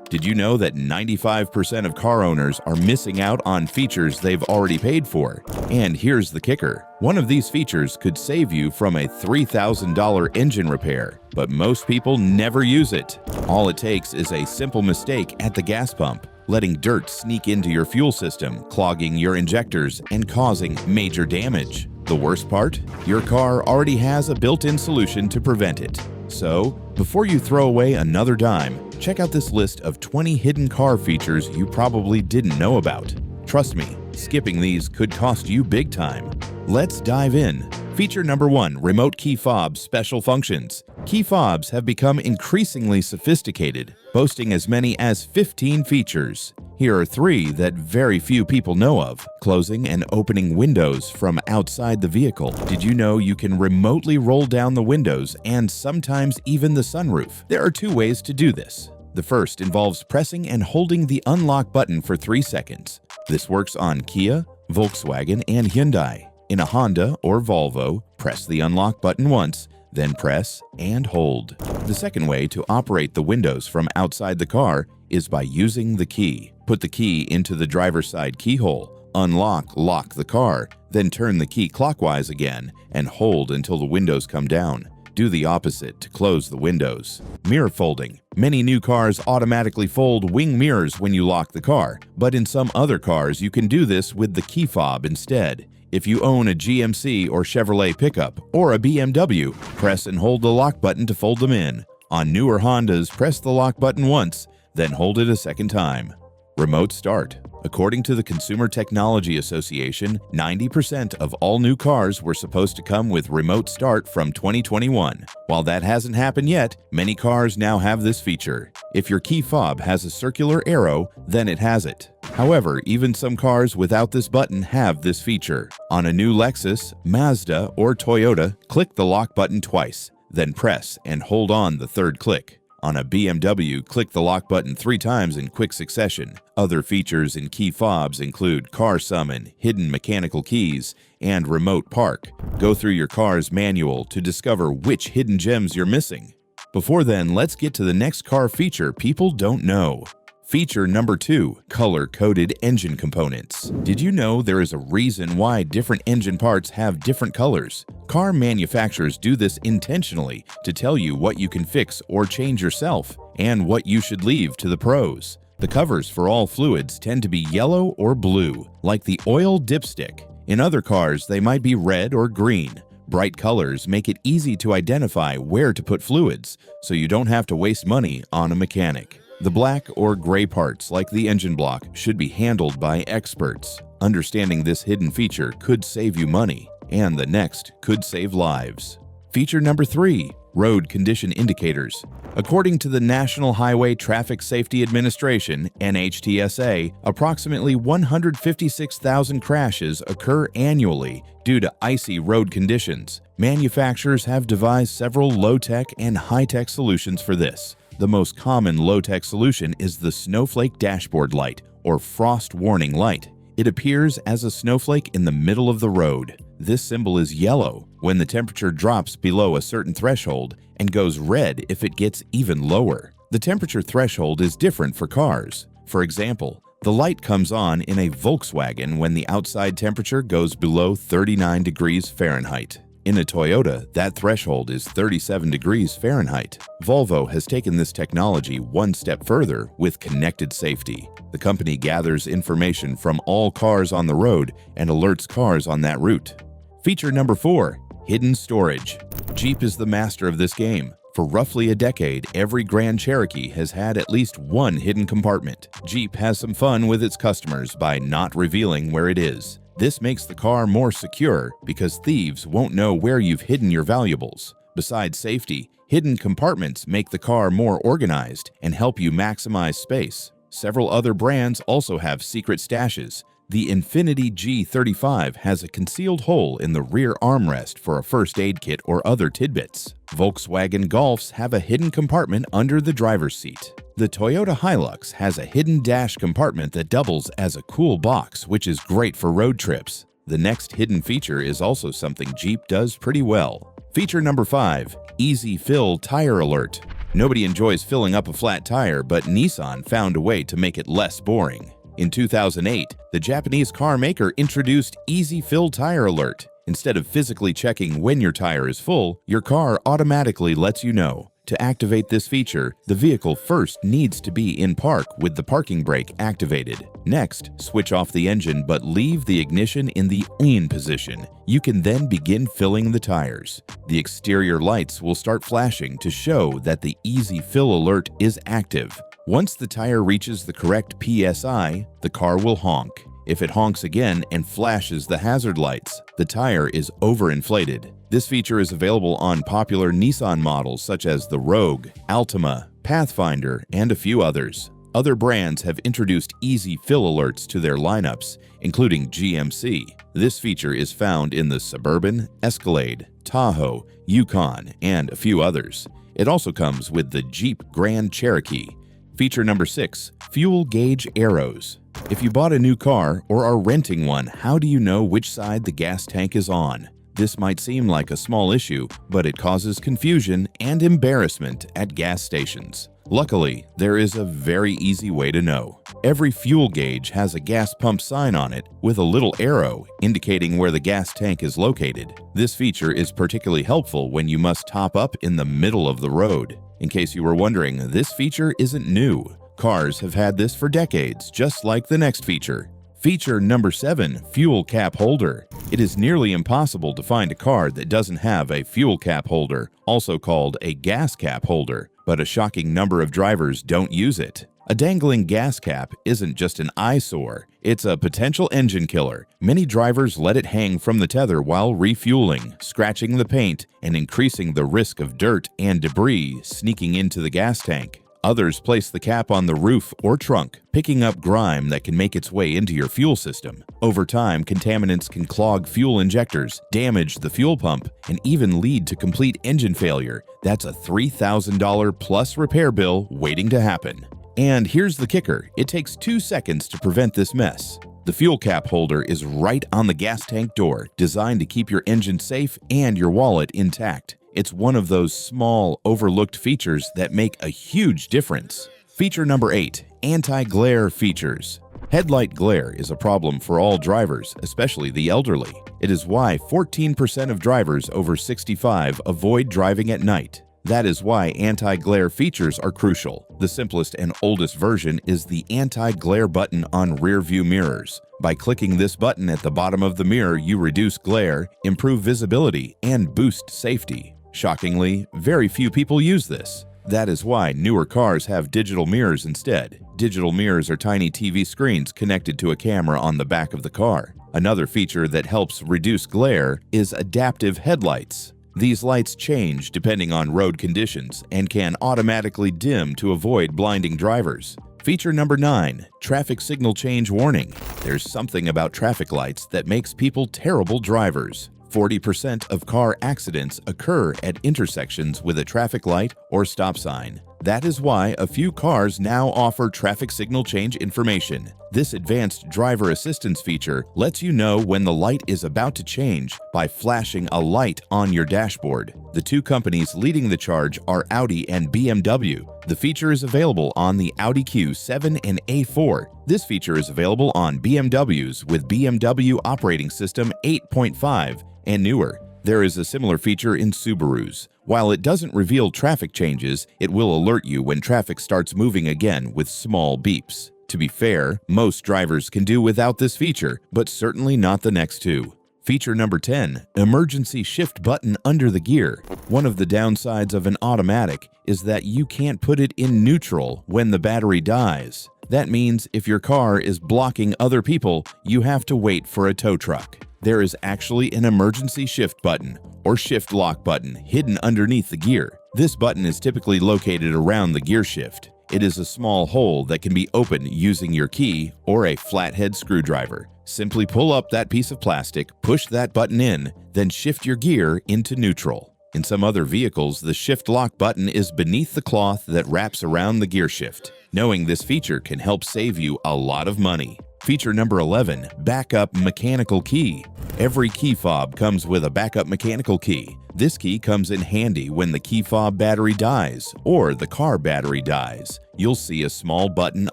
Did you know that 95% of car owners are missing out on features they've already paid for? And here's the kicker. One of these features could save you from a $3,000 engine repair, but most people never use it. All it takes is a simple mistake at the gas pump, letting dirt sneak into your fuel system, clogging your injectors, and causing major damage. The worst part? Your car already has a built-in solution to prevent it. So, before you throw away another dime, check out this list of 20 hidden car features you probably didn't know about. Trust me, skipping these could cost you big time. Let's dive in. Feature number 1, remote key fob special functions. Key fobs have become increasingly sophisticated, boasting as many as 15 features. Here are 3 that very few people know of. Closing and opening windows from outside the vehicle. Did you know you can remotely roll down the windows and sometimes even the sunroof? There are 2 ways to do this. The first involves pressing and holding the unlock button for 3 seconds. This works on Kia, Volkswagen, and Hyundai. In a Honda or Volvo, press the unlock button once, then press and hold. The second way to operate the windows from outside the car is by using the key. Put the key into the driver's side keyhole, lock the car, then turn the key clockwise again and hold until the windows come down. Do the opposite to close the windows. Mirror folding. Many new cars automatically fold wing mirrors when you lock the car, but in some other cars you can do this with the key fob instead. If you own a GMC or Chevrolet pickup or a BMW, press and hold the lock button to fold them in. On newer Hondas, press the lock button once, then hold it a second time. Remote start. According to the Consumer Technology Association, 90% of all new cars were supposed to come with remote start from 2021. While that hasn't happened yet, many cars now have this feature. If your key fob has a circular arrow, then it has it. However, even some cars without this button have this feature. On a new Lexus, Mazda, or Toyota, click the lock button twice, then press and hold on the third click. On a BMW, click the lock button 3 times in quick succession. Other features in key fobs include car summon, hidden mechanical keys, and remote park. Go through your car's manual to discover which hidden gems you're missing. Before then, let's get to the next car feature people don't know. Feature number 2, color-coded engine components. Did you know there is a reason why different engine parts have different colors? Car manufacturers do this intentionally to tell you what you can fix or change yourself and what you should leave to the pros. The covers for all fluids tend to be yellow or blue, like the oil dipstick. In other cars, they might be red or green. Bright colors make it easy to identify where to put fluids, so you don't have to waste money on a mechanic. The black or gray parts, like the engine block, should be handled by experts. Understanding this hidden feature could save you money, and the next could save lives. Feature number 3, road condition indicators. According to the National Highway Traffic Safety Administration, NHTSA, approximately 156,000 crashes occur annually due to icy road conditions. Manufacturers have devised several low-tech and high-tech solutions for this. The most common low-tech solution is the snowflake dashboard light, or frost warning light. It appears as a snowflake in the middle of the road. This symbol is yellow when the temperature drops below a certain threshold and goes red if it gets even lower. The temperature threshold is different for cars. For example, the light comes on in a Volkswagen when the outside temperature goes below 39 degrees Fahrenheit. In a Toyota, that threshold is 37 degrees Fahrenheit. Volvo has taken this technology one step further with connected safety. The company gathers information from all cars on the road and alerts cars on that route. Feature number 4, hidden storage. Jeep is the master of this game. For roughly a decade, every Grand Cherokee has had at least one hidden compartment. Jeep has some fun with its customers by not revealing where it is. This makes the car more secure because thieves won't know where you've hidden your valuables. Besides safety, hidden compartments make the car more organized and help you maximize space. Several other brands also have secret stashes. The Infiniti G35 has a concealed hole in the rear armrest for a first aid kit or other tidbits. Volkswagen Golfs have a hidden compartment under the driver's seat. The Toyota Hilux has a hidden dash compartment that doubles as a cool box, which is great for road trips. The next hidden feature is also something Jeep does pretty well. Feature number 5, Easy Fill Tire Alert. Nobody enjoys filling up a flat tire, but Nissan found a way to make it less boring. In 2008, the Japanese car maker introduced Easy Fill Tire Alert. Instead of physically checking when your tire is full, your car automatically lets you know. To activate this feature, the vehicle first needs to be in park with the parking brake activated. Next, switch off the engine but leave the ignition in the on position. You can then begin filling the tires. The exterior lights will start flashing to show that the Easy Fill Alert is active. Once the tire reaches the correct PSI, the car will honk. If it honks again and flashes the hazard lights, the tire is overinflated. This feature is available on popular Nissan models such as the Rogue, Altima, Pathfinder, and a few others. Other brands have introduced Easy Fill alerts to their lineups, including GMC. This feature is found in the Suburban, Escalade, Tahoe, Yukon, and a few others. It also comes with the Jeep Grand Cherokee. Feature number 6, fuel gauge arrows. If you bought a new car or are renting one, how do you know which side the gas tank is on? This might seem like a small issue, but it causes confusion and embarrassment at gas stations. Luckily, there is a very easy way to know. Every fuel gauge has a gas pump sign on it with a little arrow indicating where the gas tank is located. This feature is particularly helpful when you must top up in the middle of the road. In case you were wondering, this feature isn't new. Cars have had this for decades, just like the next feature. Feature number 7, fuel cap holder. It is nearly impossible to find a car that doesn't have a fuel cap holder, also called a gas cap holder, but a shocking number of drivers don't use it. A dangling gas cap isn't just an eyesore, it's a potential engine killer. Many drivers let it hang from the tether while refueling, scratching the paint and increasing the risk of dirt and debris sneaking into the gas tank. Others place the cap on the roof or trunk, picking up grime that can make its way into your fuel system. Over time, contaminants can clog fuel injectors, damage the fuel pump, and even lead to complete engine failure. That's a $3,000 plus repair bill waiting to happen. And here's the kicker, it takes 2 seconds to prevent this mess. The fuel cap holder is right on the gas tank door, designed to keep your engine safe and your wallet intact. It's one of those small, overlooked features that make a huge difference. Feature number 8, anti-glare features. Headlight glare is a problem for all drivers, especially the elderly. It is why 14% of drivers over 65 avoid driving at night. That is why anti-glare features are crucial. The simplest and oldest version is the anti-glare button on rear-view mirrors. By clicking this button at the bottom of the mirror, you reduce glare, improve visibility, and boost safety. Shockingly, very few people use this. That is why newer cars have digital mirrors instead. Digital mirrors are tiny TV screens connected to a camera on the back of the car. Another feature that helps reduce glare is adaptive headlights. These lights change depending on road conditions and can automatically dim to avoid blinding drivers. Feature number 9, traffic signal change warning. There's something about traffic lights that makes people terrible drivers. 40% of car accidents occur at intersections with a traffic light or stop sign. That is why a few cars now offer traffic signal change information. This advanced driver assistance feature lets you know when the light is about to change by flashing a light on your dashboard. The two companies leading the charge are Audi and BMW. The feature is available on the Audi Q7 and A4. This feature is available on BMWs with BMW operating system 8.5 and newer. There is a similar feature in Subarus. While it doesn't reveal traffic changes, it will alert you when traffic starts moving again with small beeps. To be fair, most drivers can do without this feature, but certainly not the next two. Feature number 10, emergency shift button under the gear. One of the downsides of an automatic is that you can't put it in neutral when the battery dies. That means if your car is blocking other people, you have to wait for a tow truck. There is actually an emergency shift button or shift lock button hidden underneath the gear. This button is typically located around the gear shift. It is a small hole that can be opened using your key or a flathead screwdriver. Simply pull up that piece of plastic, push that button in, then shift your gear into neutral. In some other vehicles, the shift lock button is beneath the cloth that wraps around the gear shift. Knowing this feature can help save you a lot of money. Feature number 11, backup mechanical key. Every key fob comes with a backup mechanical key. This key comes in handy when the key fob battery dies or the car battery dies. You'll see a small button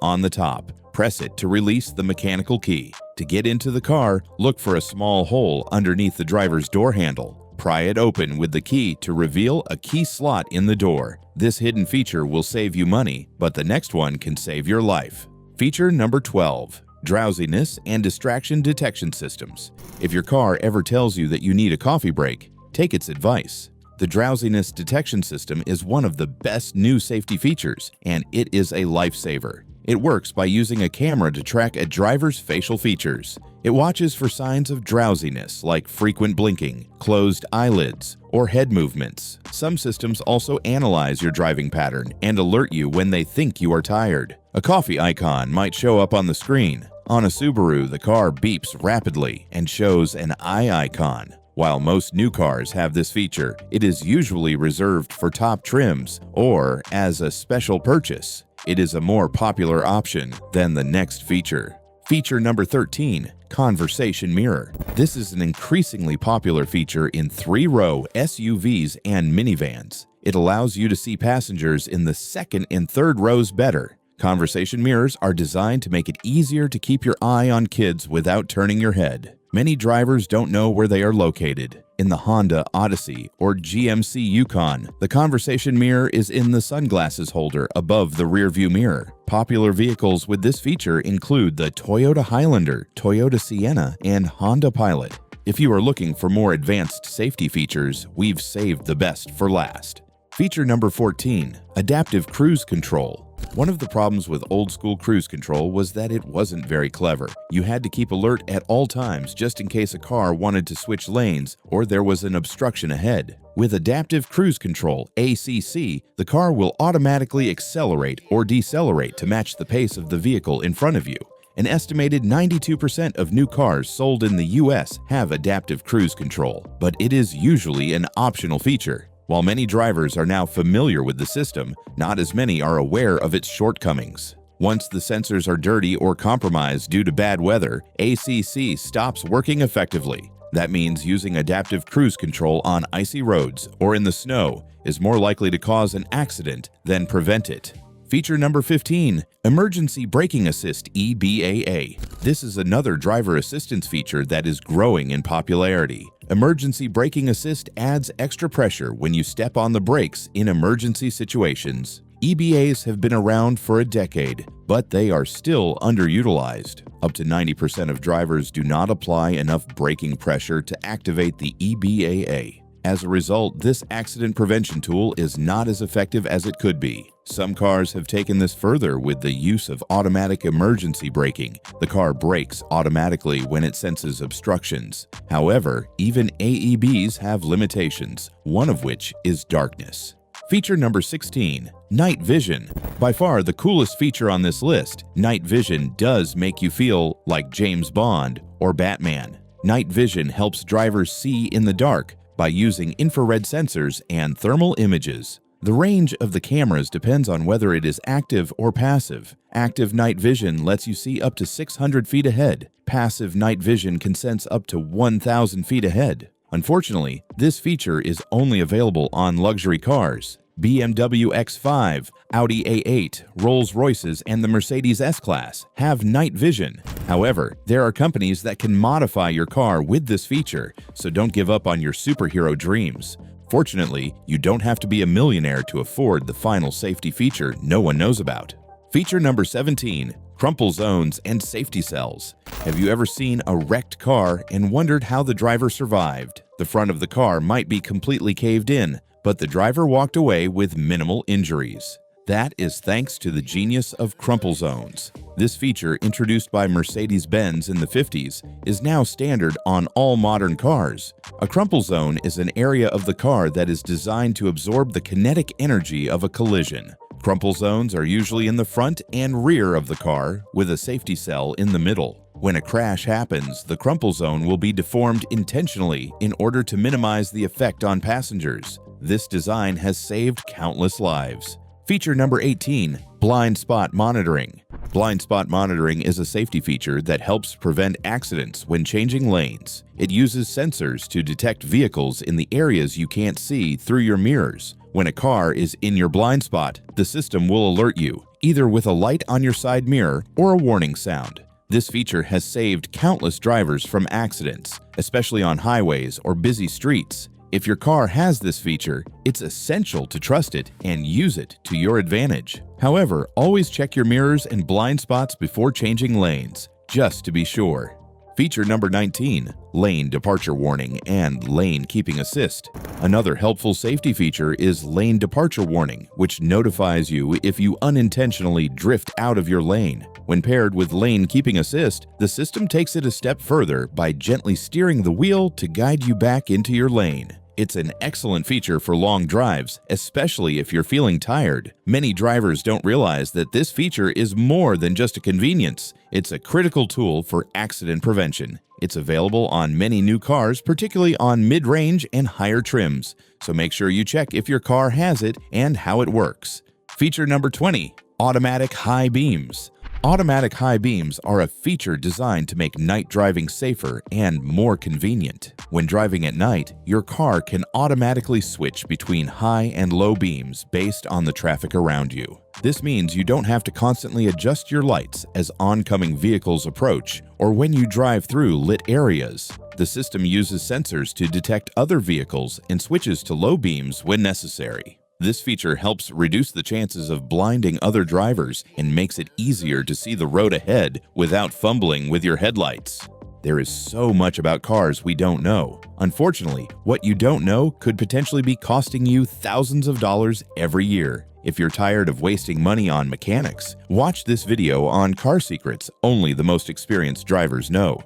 on the top. Press it to release the mechanical key. To get into the car, look for a small hole underneath the driver's door handle. Pry it open with the key to reveal a key slot in the door. This hidden feature will save you money, but the next one can save your life. Feature number 12. Drowsiness and distraction detection systems. If your car ever tells you that you need a coffee break, take its advice. The drowsiness detection system is one of the best new safety features, and it is a lifesaver. It works by using a camera to track a driver's facial features. It watches for signs of drowsiness like frequent blinking, closed eyelids, or head movements. Some systems also analyze your driving pattern and alert you when they think you are tired. A coffee icon might show up on the screen. On a Subaru, the car beeps rapidly and shows an eye icon. While most new cars have this feature, it is usually reserved for top trims or as a special purchase. It is a more popular option than the next feature. Feature number 13, conversation mirror. This is an increasingly popular feature in 3-row SUVs and minivans. It allows you to see passengers in the second and third rows better. Conversation mirrors are designed to make it easier to keep your eye on kids without turning your head. Many drivers don't know where they are located. In the Honda Odyssey or GMC Yukon, the conversation mirror is in the sunglasses holder above the rearview mirror. Popular vehicles with this feature include the Toyota Highlander, Toyota Sienna, and Honda Pilot. If you are looking for more advanced safety features, we've saved the best for last. Feature number 14, adaptive cruise control. One of the problems with old-school cruise control was that it wasn't very clever. You had to keep alert at all times just in case a car wanted to switch lanes or there was an obstruction ahead. With adaptive cruise control, ACC, the car will automatically accelerate or decelerate to match the pace of the vehicle in front of you. An estimated 92% of new cars sold in the US have adaptive cruise control, but it is usually an optional feature. While many drivers are now familiar with the system, not as many are aware of its shortcomings. Once the sensors are dirty or compromised due to bad weather, ACC stops working effectively. That means using adaptive cruise control on icy roads or in the snow is more likely to cause an accident than prevent it. Feature number 15, Emergency Braking Assist EBAA. This is another driver assistance feature that is growing in popularity. Emergency Braking Assist adds extra pressure when you step on the brakes in emergency situations. EBAs have been around for a decade, but they are still underutilized. Up to 90% of drivers do not apply enough braking pressure to activate the EBAA. As a result, this accident prevention tool is not as effective as it could be. Some cars have taken this further with the use of automatic emergency braking. The car brakes automatically when it senses obstructions. However, even AEBs have limitations, one of which is darkness. Feature number 16, night vision. By far the coolest feature on this list, night vision does make you feel like James Bond or Batman. Night vision helps drivers see in the dark by using infrared sensors and thermal images. The range of the cameras depends on whether it is active or passive. Active night vision lets you see up to 600 feet ahead. Passive night vision can sense up to 1,000 feet ahead. Unfortunately, this feature is only available on luxury cars. BMW X5, Audi A8, Rolls-Royces, and the Mercedes S-Class have night vision. However, there are companies that can modify your car with this feature, so don't give up on your superhero dreams. Fortunately, you don't have to be a millionaire to afford the final safety feature no one knows about. Feature number 17, crumple zones and safety cells. Have you ever seen a wrecked car and wondered how the driver survived? The front of the car might be completely caved in, but the driver walked away with minimal injuries. That is thanks to the genius of crumple zones. This feature, introduced by Mercedes-Benz in the 50s, is now standard on all modern cars. A crumple zone is an area of the car that is designed to absorb the kinetic energy of a collision. Crumple zones are usually in the front and rear of the car, with a safety cell in the middle. When a crash happens, the crumple zone will be deformed intentionally in order to minimize the effect on passengers. This design has saved countless lives. Feature number 18, blind spot monitoring. Blind spot monitoring is a safety feature that helps prevent accidents when changing lanes. It uses sensors to detect vehicles in the areas you can't see through your mirrors. When a car is in your blind spot, the system will alert you, either with a light on your side mirror or a warning sound. This feature has saved countless drivers from accidents, especially on highways or busy streets. If your car has this feature, it's essential to trust it and use it to your advantage. However, always check your mirrors and blind spots before changing lanes, just to be sure. Feature number 19, lane departure warning and lane keeping assist. Another helpful safety feature is lane departure warning, which notifies you if you unintentionally drift out of your lane. When paired with lane keeping assist, the system takes it a step further by gently steering the wheel to guide you back into your lane. It's an excellent feature for long drives, especially if you're feeling tired. Many drivers don't realize that this feature is more than just a convenience. It's a critical tool for accident prevention. It's available on many new cars, particularly on mid-range and higher trims. So make sure you check if your car has it and how it works. Feature number 20, automatic high beams. Automatic high beams are a feature designed to make night driving safer and more convenient. When driving at night, your car can automatically switch between high and low beams based on the traffic around you. This means you don't have to constantly adjust your lights as oncoming vehicles approach or when you drive through lit areas. The system uses sensors to detect other vehicles and switches to low beams when necessary. This feature helps reduce the chances of blinding other drivers and makes it easier to see the road ahead without fumbling with your headlights. There is so much about cars we don't know. Unfortunately, what you don't know could potentially be costing you thousands of dollars every year. If you're tired of wasting money on mechanics, watch this video on car secrets only the most experienced drivers know.